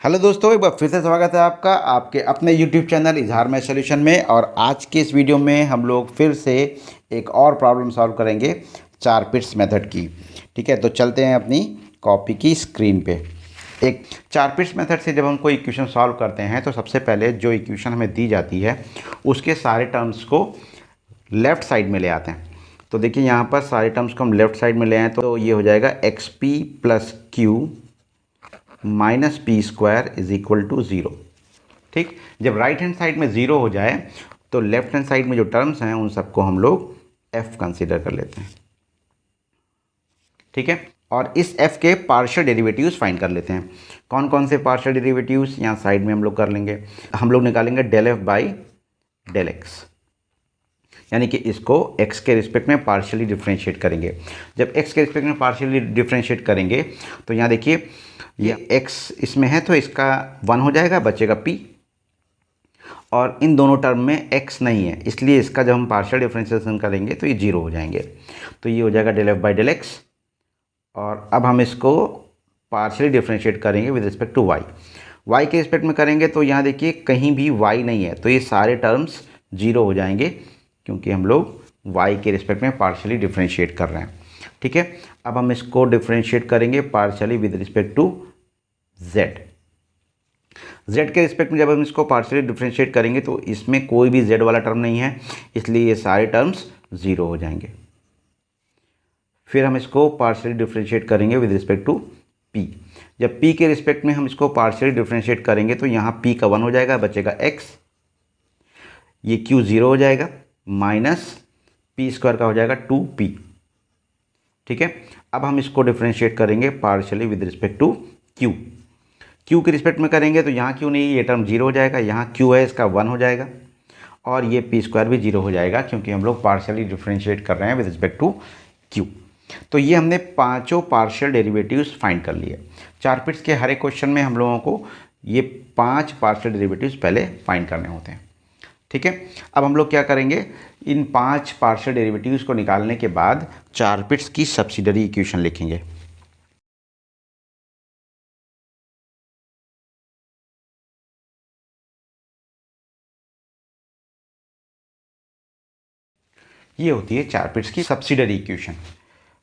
Hello दोस्तों, एक बार फिर से स्वागत है आपका आपके अपने यूट्यूब चैनल इजहार मैथ सॉल्यूशन में। और आज के इस वीडियो में हम लोग फिर से एक और प्रॉब्लम सॉल्व करेंगे चार पिट्स मेथड की। ठीक है, तो चलते हैं अपनी कॉपी की स्क्रीन पे। एक चार पिट्स मेथड से जब हम कोई इक्वेशन सॉल्व करते हैं तो सबसे पहले जो इक्वेशन हमें दी जाती है उसके सारे टर्म्स को लेफ़्ट साइड में ले आते हैं। तो देखिए यहाँ पर सारे टर्म्स को हम लेफ़्ट साइड में ले आए तो ये हो जाएगा x p plus q minus p square is equal to zero. ठीक, जब राइट हैंड साइड में ज़ीरो हो जाए तो लेफ्ट हैंड साइड में जो टर्म्स हैं उन सबको हम लोग एफ कंसीडर कर लेते हैं। ठीक है, और इस एफ के पार्शियल डेरिवेटिव्स फाइंड कर लेते हैं। कौन कौन से पार्शियल डेरिवेटिव्स यहाँ साइड में हम लोग कर लेंगे। हम लोग निकालेंगे del f by del x, यानी कि इसको x के रिस्पेक्ट में पार्शियली डिफ्रेंशिएट करेंगे। जब x के रिस्पेक्ट में पार्शियली डिफ्रेंशिएट करेंगे तो यहाँ देखिए ये x इसमें है तो इसका 1 हो जाएगा, बचेगा p, और इन दोनों टर्म में x नहीं है इसलिए इसका जब हम पार्शियल डिफ्रेंशिएशन करेंगे तो ये 0 हो जाएंगे। तो ये हो जाएगा del f by del x. और अब हम इसको पार्शियली डिफ्रेंशिएट करेंगे विद रिस्पेक्ट टू y के रिस्पेक्ट में करेंगे तो यहाँ देखिए कहीं भी y नहीं है तो ये सारे टर्म्स 0 हो जाएंगे क्योंकि हम लोग y के रिस्पेक्ट में पार्शियली डिफ्रेंशिएट कर रहे हैं। ठीक है, अब हम इसको डिफ्रेंशिएट करेंगे partially with respect to z। z के रिस्पेक्ट में जब हम इसको पार्शियली डिफ्रेंशिएट करेंगे तो इसमें कोई भी z वाला टर्म नहीं है इसलिए ये सारे टर्म्स 0 हो जाएंगे। फिर हम इसको पार्शियली डिफ्रेंशिएट करेंगे विद रिस्पेक्ट टू p। जब p के रिस्पेक्ट में हम इसको पार्शियली डिफ्रेंशिएट करेंगे तो यहाँ p का 1 हो जाएगा, बचेगा x, ये q 0 हो जाएगा, माइनस पी स्क्वायर का हो जाएगा 2p। ठीक है, अब हम इसको डिफ्रेंशिएट करेंगे partially with respect to q। q के रिस्पेक्ट में करेंगे तो यहाँ q नहीं, ये टर्म 0 हो जाएगा, यहाँ q है इसका 1 हो जाएगा, और ये पी स्क्वायर भी 0 हो जाएगा क्योंकि हम लोग पार्शियली डिफ्रेंशिएट कर रहे हैं विद रिस्पेक्ट टू q। तो ये हमने पांचों पार्शियल डेरिवेटिव्स फाइंड कर लिए। चार पिट्स के हर एक क्वेश्चन में हम लोगों को ये 5 पार्शियल डेरिवेटिव्स पहले फाइंड करने होते हैं। ठीक है, अब हम लोग क्या करेंगे, इन 5 पार्शियल डेरिवेटिव्स को निकालने के बाद चार पिट्स की सब्सिडरी इक्वेशन लिखेंगे। ये होती है चार पिट्स की सब्सिडरी इक्वेशन।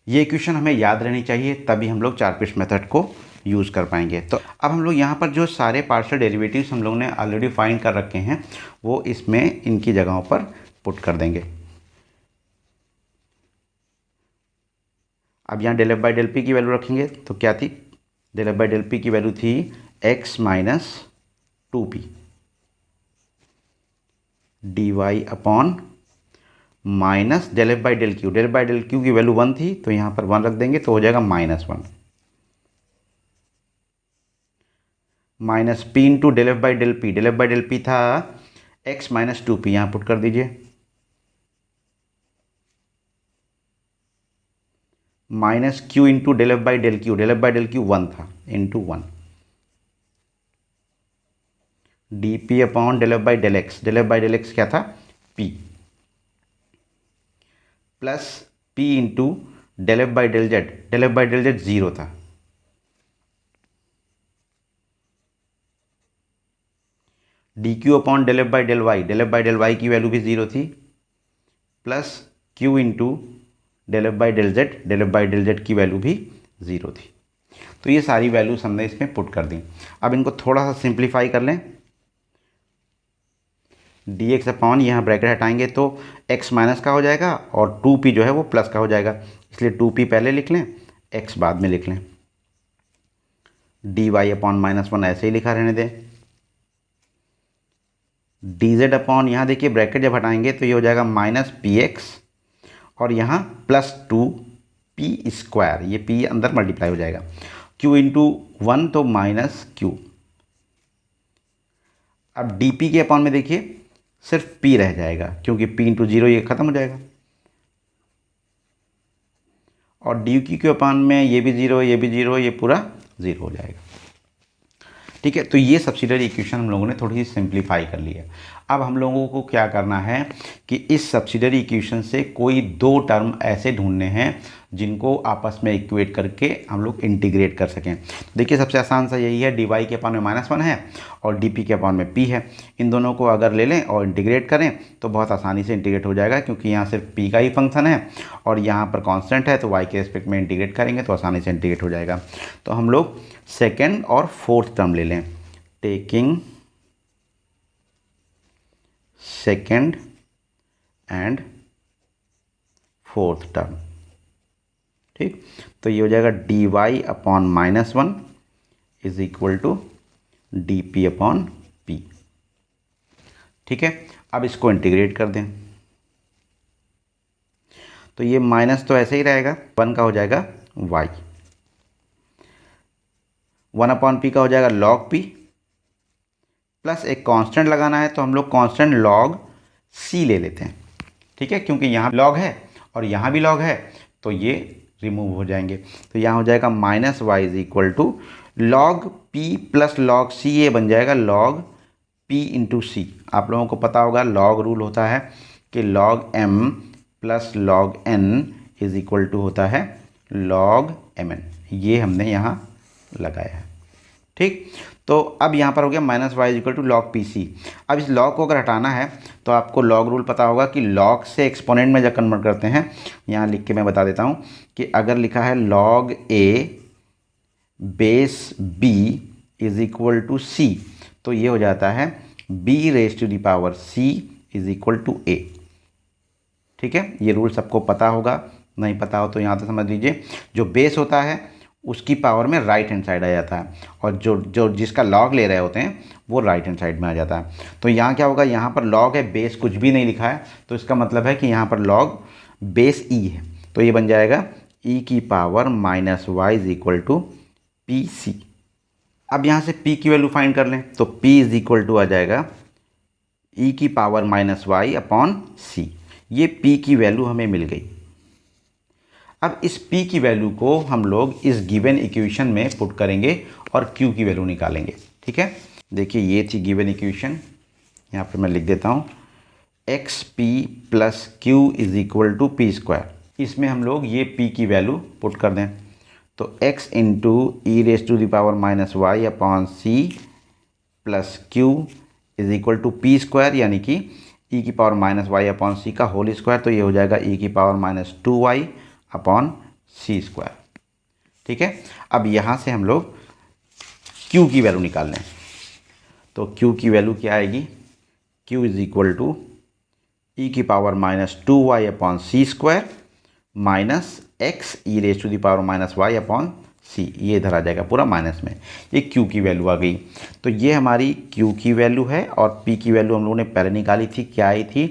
ये इक्वेशन हमें याद रहनी चाहिए तभी हम लोग चार पिट्स मेथड को यूज़ कर पाएंगे। तो अब हम लोग यहाँ पर जो सारे पार्शियल डेरिवेटिव्स हम लोगों ने ऑलरेडी फाइंड कर रखे हैं वो इसमें इनकी जगहों पर पुट कर देंगे। अब यहाँ del f by del p की वैल्यू रखेंगे तो क्या थी, del f by del p की वैल्यू थी x minus 2p d y upon minus del f by del q. Del f by del q की वैल्यू 1 थी तो यहाँ पर 1 रख देंगे तो हो जाएगा -1, minus p into del f by del p. Del f by del p था x माइनस 2p, यहाँ पुट कर दीजिए, minus q into del f by del q. Del f by del q 1 था, into 1, d p upon del f by del x. Del f by del x क्या था, p, plus p into del f by del z. Del f by del Z 0 था, d q upon del f by del y. Del f by del y की value भी 0 थी, plus q into del f by del z. Del f by del z की value भी 0 थी। तो ये सारी वैल्यूज हमने इसमें पुट कर दी। अब इनको थोड़ा सा सिंप्लीफाई कर लें, डी एक्स अपॉन यहाँ ब्रैकेट हटाएंगे तो x माइनस का हो जाएगा और 2p जो है वो प्लस का हो जाएगा, इसलिए 2p पहले लिख लें, x बाद में लिख लें। डी वाई अपॉन -1 ऐसे ही लिखा रहने दें। डी जेड अपॉन यहाँ देखिए ब्रैकेट जब हटाएंगे तो ये हो जाएगा माइनस पी एक्स और यहाँ प्लस 2p स्क्वायर, ये p अंदर मल्टीप्लाई हो जाएगा, q इंटू 1 तो माइनस q। अब dp के अपॉन में देखिए सिर्फ p रह जाएगा क्योंकि p इंटू 0 ये ख़त्म हो जाएगा, और डी क्यू के अपॉन में ये भी 0, ये भी 0, ये पूरा 0 हो जाएगा। ठीक है, तो ये सब्सिडरी इक्वेशन हम लोगों ने थोड़ी सी सिंप्लीफाई कर ली है। अब हम लोगों को क्या करना है कि इस सब्सिडियरी इक्वेशन से कोई दो टर्म ऐसे ढूंढने हैं जिनको आपस में इक्वेट करके हम लोग इंटीग्रेट कर सकें। देखिए सबसे आसान सा यही है, डी वाई के अपॉन में -1 है और डी पी के अपॉन में पी है। इन दोनों को अगर ले लें और इंटीग्रेट करें तो बहुत आसानी से इंटीग्रेट हो जाएगा, क्योंकि यहाँ सिर्फ पी का ही फंक्शन है और यहाँ पर कांस्टेंट है, तो वाई के रिस्पेक्ट में इंटीग्रेट करेंगे तो आसानी से इंटीग्रेट हो जाएगा। तो हम लोग सेकेंड और फोर्थ टर्म ले लें, taking second and fourth term. ठीक, तो ये हो जाएगा d y upon -1 is equal to d p upon p. ठीक है, अब इसको इंटीग्रेट कर दें तो ये माइनस तो ऐसे ही रहेगा, 1 का हो जाएगा y, 1 अपॉन पी का हो जाएगा log p, प्लस एक कांस्टेंट लगाना है तो हम लोग कांस्टेंट log c ले लेते हैं। ठीक है, क्योंकि यहाँ log है और यहाँ भी log है तो ये रिमूव हो जाएंगे। तो यहाँ हो जाएगा -y is equal to log p plus log c, ये बन जाएगा log p इंटू सी। आप लोगों को पता होगा log रूल होता है कि log m plus log n is equal to होता है log mn, ये हमने यहाँ लगाया है। ठीक, तो अब यहाँ पर हो गया -y is equal to log pc। अब इस log को अगर हटाना है तो आपको log रूल पता होगा कि log से एक्सपोनेंट में जब कन्वर्ट करते हैं, यहाँ लिख के मैं बता देता हूँ कि अगर लिखा है log a base b is equal to c, तो ये हो जाता है b raise to the power c is equal to a। ठीक है, ये रूल सबको पता होगा, नहीं पता हो तो यहाँ तो समझ लीजिए, जो बेस होता है उसकी पावर में राइट हैंड साइड आ जाता है और जो जिसका लॉग ले रहे होते हैं वो राइट हैंड साइड में आ जाता है। तो यहाँ क्या होगा, यहाँ पर लॉग है, बेस कुछ भी नहीं लिखा है, तो इसका मतलब है कि यहाँ पर लॉग बेस ई है, तो ये बन जाएगा e की power -y is equal to p c. अब यहाँ से p की वैल्यू फाइंड कर लें तो p इज इक्वल टू आ जाएगा e की पावर -y अपॉन c। ये p की वैल्यू हमें मिल गई। अब इस p की वैल्यू को हम लोग इस गिवन इक्वेशन में पुट करेंगे और q की वैल्यू निकालेंगे। ठीक है, देखिए ये थी गिवन इक्वेशन, यहाँ पे मैं लिख देता हूँ xp plus q is equal to p square. इसमें हम लोग ये p की वैल्यू पुट कर दें तो x into e raise to the power -y upon c plus q is equal to p square, यानी कि e की पावर -y अपॉन c का होल स्क्वायर, तो ये हो जाएगा e की power -2y upon c square. ठीक है, अब यहाँ से हम लोग q की वैल्यू निकाल लें तो q की वैल्यू क्या आएगी, q is equal to e की power -2y upon c square minus x e raise to the power -y upon c, ये इधर आ जाएगा पूरा माइनस में, ये q की वैल्यू आ गई। तो ये हमारी q की वैल्यू है और p की वैल्यू हम लोगों ने पहले निकाली थी, क्या आई थी,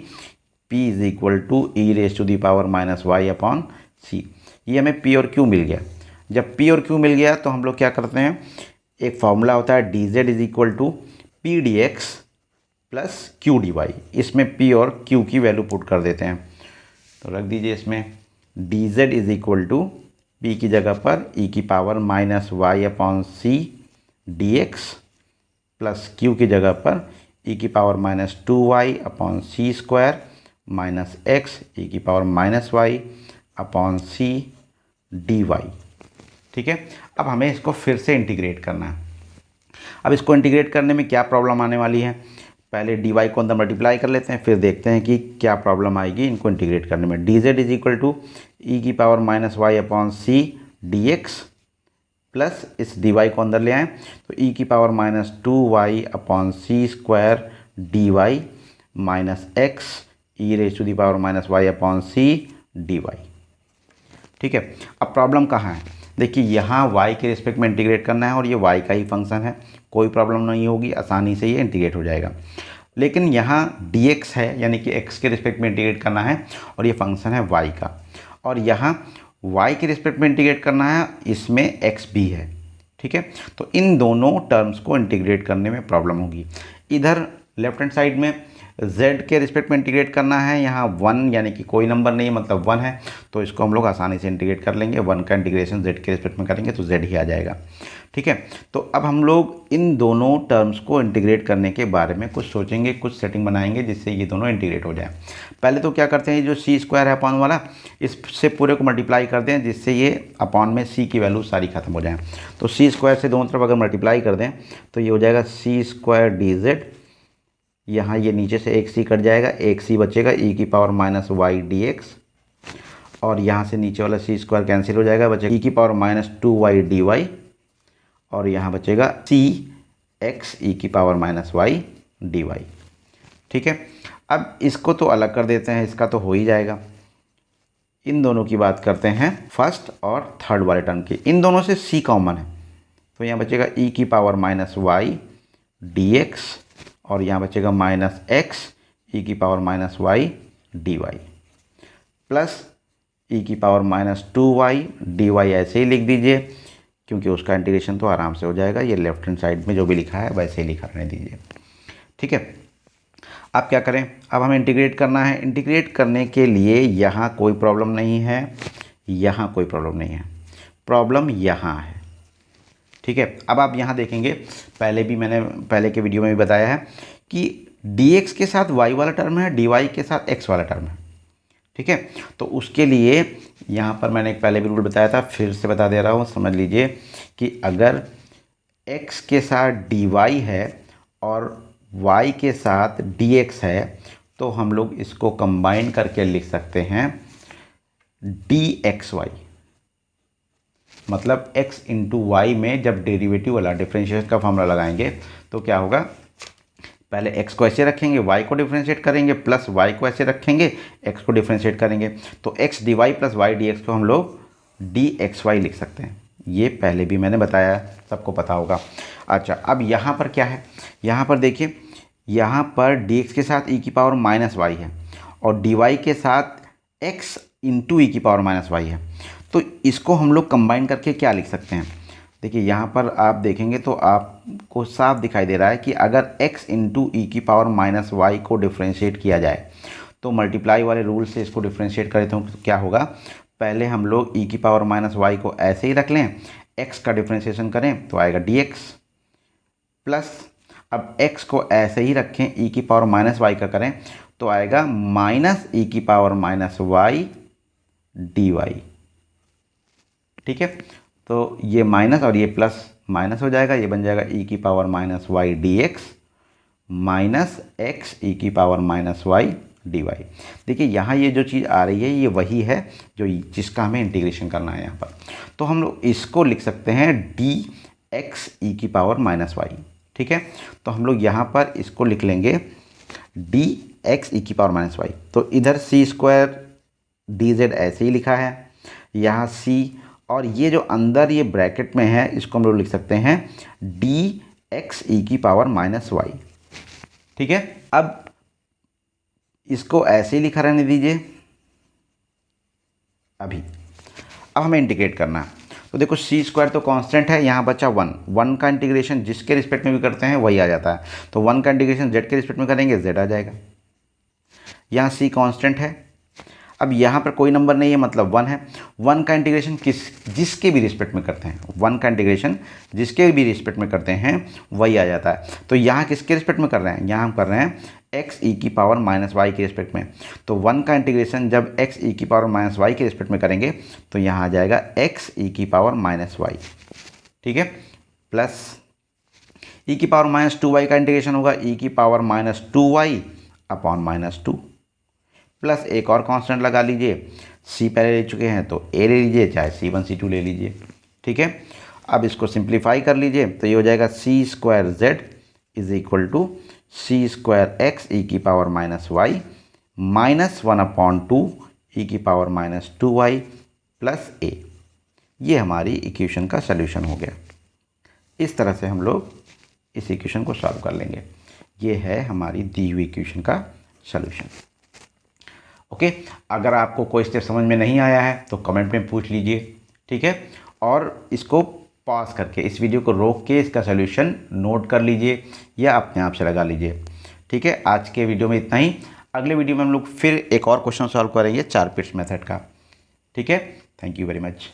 p is equal to e raise to the power -y upon c. ये हमें p और q मिल गया। जब p और q मिल गया तो हम लोग क्या करते हैं, एक फार्मूला होता है dz is equal to p d x plus q d y, इसमें p और q की वैल्यू पुट कर देते हैं। तो रख दीजिए इसमें dz is equal to p की जगह पर e की power -y upon c d x plus q की जगह पर e की power -2y upon c square minus x e की power -y upon c d y. ठीक है, अब हमें इसको फिर से इंटीग्रेट करना है। अब इसको इंटीग्रेट करने में क्या प्रॉब्लम आने वाली है, पहले डी वाई को अंदर मल्टीप्लाई कर लेते हैं, फिर देखते हैं कि क्या प्रॉब्लम आएगी इनको इंटीग्रेट करने में। D z is equal to e की power -y upon c d x plus इस डी वाई को अंदर ले आएँ तो ई की power -2y upon c square d y minus x e raise to the power -y upon c d y. ठीक है, अब प्रॉब्लम कहाँ है, देखिए यहाँ y के रिस्पेक्ट में इंटीग्रेट करना है और ये y का ही फंक्शन है, कोई प्रॉब्लम नहीं होगी, आसानी से ये इंटीग्रेट हो जाएगा। लेकिन यहाँ dx है, यानी कि x के रिस्पेक्ट में इंटीग्रेट करना है और ये फंक्शन है y का, और यहाँ y के रिस्पेक्ट में इंटीग्रेट करना है, इसमें x भी है। ठीक है, तो इन दोनों टर्म्स को इंटीग्रेट करने में प्रॉब्लम होगी। इधर लेफ्ट हैंड साइड में z के रिस्पेक्ट में इंटीग्रेट करना है, यहाँ 1 यानी कि कोई नंबर नहीं है मतलब 1 है, तो इसको हम लोग आसानी से इंटीग्रेट कर लेंगे। 1 का इंटीग्रेशन z के रिस्पेक्ट में करेंगे तो z ही आ जाएगा। ठीक है, तो अब हम लोग इन दोनों टर्म्स को इंटीग्रेट करने के बारे में कुछ सोचेंगे, कुछ सेटिंग बनाएंगे जिससे ये दोनों इंटीग्रेट हो जाए। पहले तो क्या करते हैं, जो सी स्क्वायर है अपॉन वाला, इससे पूरे को मल्टीप्लाई करते हैं जिससे ये अपॉन में सी की वैल्यू सारी खत्म हो जाए। तो सी स्क्वायर से दोनों तरफ अगर मल्टीप्लाई कर दें तो ये हो जाएगा सी स्क्वायर डी जेड, यहाँ ये नीचे से एक सी कट जाएगा, एक सी बचेगा ई की power minus y d x, और यहाँ से नीचे वाला सी स्क्वायर कैंसिल हो जाएगा, बचेगा ई की power minus 2y D Y, और यहाँ बचेगा सी एक्स ई की power minus y d y. ठीक है, अब इसको तो अलग कर देते हैं, इसका तो हो ही जाएगा। इन दोनों की बात करते हैं फर्स्ट और थर्ड वाले टर्म की। इन दोनों से सी कॉमन है तो यहाँ बचेगा ई की power minus y d x, और यहाँ बचेगा माइनस एक्स ई की power minus y d y, plus e की power minus 2y D Y ऐसे ही लिख दीजिए क्योंकि उसका इंटीग्रेशन तो आराम से हो जाएगा। ये लेफ्ट हैंड साइड में जो भी लिखा है वैसे ही लिखा रहने दीजिए। ठीक है, अब क्या करें, अब हमें इंटीग्रेट करना है। इंटीग्रेट करने के लिए यहाँ कोई प्रॉब्लम नहीं है, यहाँ कोई प्रॉब्लम नहीं है, प्रॉब्लम यहाँ है। ठीक है, अब आप यहाँ देखेंगे, मैंने पहले के वीडियो में भी बताया है कि dx के साथ y वाला टर्म है, dy के साथ x वाला टर्म है। ठीक है, तो उसके लिए यहाँ पर मैंने एक पहले भी रूल बताया था, फिर से बता दे रहा हूँ, समझ लीजिए कि अगर x के साथ dy है और y के साथ dx है तो हम लोग इसको कंबाइन करके लिख सकते हैं dxy, मतलब x इंटू वाई में जब डेरिवेटिव वाला डिफरेंशिएशन का फॉर्मूला लगाएंगे तो क्या होगा, पहले x को ऐसे रखेंगे, y को डिफरेंशिएट करेंगे, प्लस y को ऐसे रखेंगे, x को डिफरेंशिएट करेंगे, तो x d y plus y d x को हम लोग डी एक्स वाई लिख सकते हैं। ये पहले भी मैंने बताया, सबको पता होगा। अच्छा, अब यहाँ पर क्या है, यहाँ पर देखिए, यहाँ पर dx के साथ e की पावर माइनस वाई है और dy के साथ x इंटू ई की पावर माइनस वाई है, तो इसको हम लोग कंबाइन करके क्या लिख सकते हैं। देखिए यहाँ पर आप देखेंगे तो आपको साफ दिखाई दे रहा है कि अगर x इंटू ई की पावर माइनस वाई को डिफ्रेंशिएट किया जाए तो मल्टीप्लाई वाले रूल से इसको डिफ्रेंशिएट करें तो क्या होगा, पहले हम लोग ई की पावर माइनस वाई को ऐसे ही रख लें, x का डिफ्रेंशिएशन करें तो आएगा dx, प्लस अब x को ऐसे ही रखें, ई की पावर माइनस वाई का करें तो आएगा माइनस ई की power minus y d y. ठीक है, तो ये माइनस और ये प्लस माइनस हो जाएगा, ये बन जाएगा ई की power minus y d x minus x e की power minus y d y. देखिए यहाँ ये जो चीज़ आ रही है ये वही है जो जिसका हमें इंटीग्रेशन करना है यहाँ पर, तो हम लोग इसको लिख सकते हैं डी एक्स ई की पावर माइनस वाई। ठीक है, तो हम लोग यहाँ पर इसको लिख लेंगे डी एक्स ई की पावर माइनस वाई। तो इधर सी स्क्वायर डी जेड ऐसे ही लिखा है, यहाँ सी, और ये जो अंदर ये ब्रैकेट में है इसको हम लोग लिख सकते हैं डी एक्स ई की पावर माइनस वाई। ठीक है, अब इसको ऐसे ही लिखा रहने दीजिए। अब हमें इंटीग्रेट करना है, तो देखो सी स्क्वायर तो कांस्टेंट है, यहाँ बचा 1 का इंटीग्रेशन जिसके रिस्पेक्ट में भी करते हैं वही आ जाता है, तो 1 का इंटीग्रेशन जेड के रिस्पेक्ट में करेंगे जेड आ जाएगा। यहाँ सी कांस्टेंट है, अब यहाँ पर कोई नंबर नहीं है मतलब 1 है, 1 का इंटीग्रेशन जिसके भी रिस्पेक्ट में करते हैं, 1 का इंटीग्रेशन जिसके भी रिस्पेक्ट में करते हैं वही आ जाता है। तो यहाँ किसके रिस्पेक्ट में कर रहे हैं, यहाँ हम कर रहे हैं एक्स ई की पावर माइनस वाई के रिस्पेक्ट में, तो 1 का इंटीग्रेशन जब एक्स ई की पावर माइनस वाई के रिस्पेक्ट में करेंगे तो यहाँ आ जाएगा एक्स ई की पावर माइनस वाई। ठीक है, प्लस ई की पावर माइनस 2y का इंटीग्रेशन होगा ई की power minus 2y upon minus 2, plus एक और कांस्टेंट लगा लीजिए, c पहले ले चुके हैं तो a ले लीजिए, चाहे c1 c2 ले लीजिए। ठीक है, अब इसको सिंप्लीफाई कर लीजिए तो ये हो जाएगा c square z is equal to c square x e की power minus y minus 1/2 e की power minus 2y plus a। ये हमारी इक्वेशन का सल्यूशन हो गया। इस तरह से हम लोग इस इक्वेशन को सॉल्व कर लेंगे। ये है हमारी दी हुई इक्वेशन का सल्यूशन। ओके, अगर आपको कोई स्टेप समझ में नहीं आया है तो कमेंट में पूछ लीजिए। ठीक है, और इसको पॉज करके इस वीडियो को रोक के इसका सलूशन नोट कर लीजिए या अपने आप से लगा लीजिए। ठीक है, आज के वीडियो में इतना ही। अगले वीडियो में हम लोग फिर एक और क्वेश्चन सॉल्व करेंगे 4 पिट्स मेथड का। ठीक है, थैंक यू वेरी मच।